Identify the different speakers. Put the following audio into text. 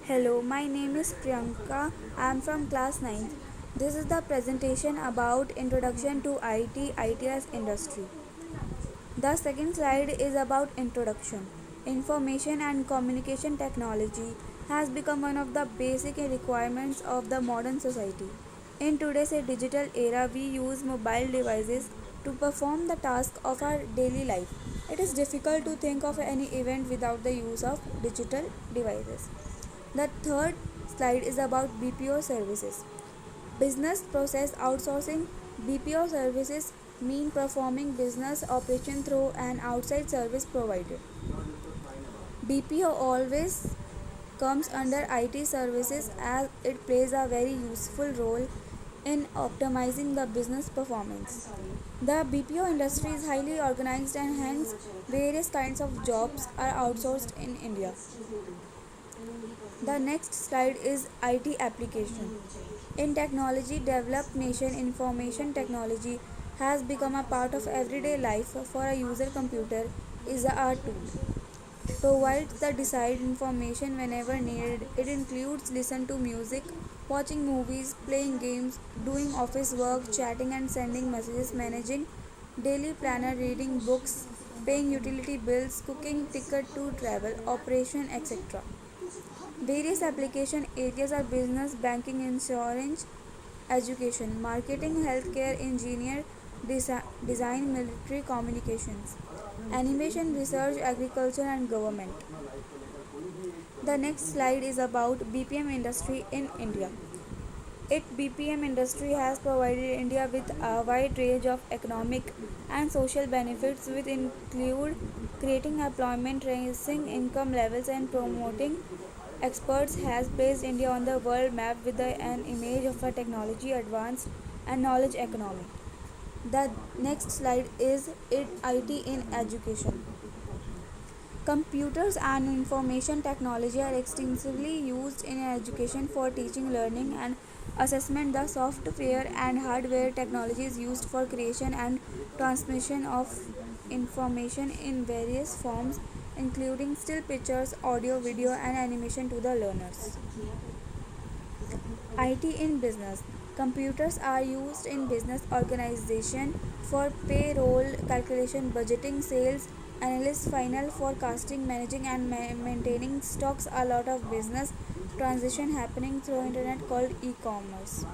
Speaker 1: Hello, my name is Priyanka. I am from class 9th. This is the presentation about Introduction to IT as industry. The second slide is about introduction. Information and communication technology has become one of the basic requirements of the modern society. In today's digital era, we use mobile devices to perform the task of our daily life. It is difficult to think of any event without the use of digital devices. The third slide is about BPO services. Business process outsourcing. BPO services mean performing business operation through an outside service provider. BPO always comes under IT services as it plays a very useful role in optimizing the business performance. The BPO industry is highly organized and hence various kinds of jobs are outsourced in India. The next slide is IT application. In technology developed nation, information technology has become a part of everyday life for a user. Computer is a tool. Provides the desired information whenever needed. It includes listen to music, watching movies, playing games, doing office work, chatting and sending messages, managing daily planner, reading books, paying utility bills, cooking ticket to travel, operation, etc. Various application areas are business, banking, insurance, education, marketing, healthcare, engineer, design, military communications, animation, research, agriculture, and government. The next slide is about BPM industry in India. BPM industry has provided India with a wide range of economic and social benefits, which include creating employment, raising income levels, and promoting experts. Has placed India on the world map with an image of a technology advanced and knowledge economy. The next slide is IT in education. Computers and information technology are extensively used in education for teaching, learning, and assessment. The software and hardware technology is used for creation and transmission of information in various forms, including still pictures, audio, video, and animation to the learners. IT in business. Computers are used in business organization for payroll calculation, budgeting, sales, analysis, final forecasting, managing and maintaining stocks. A lot of business transition happening through internet called e-commerce.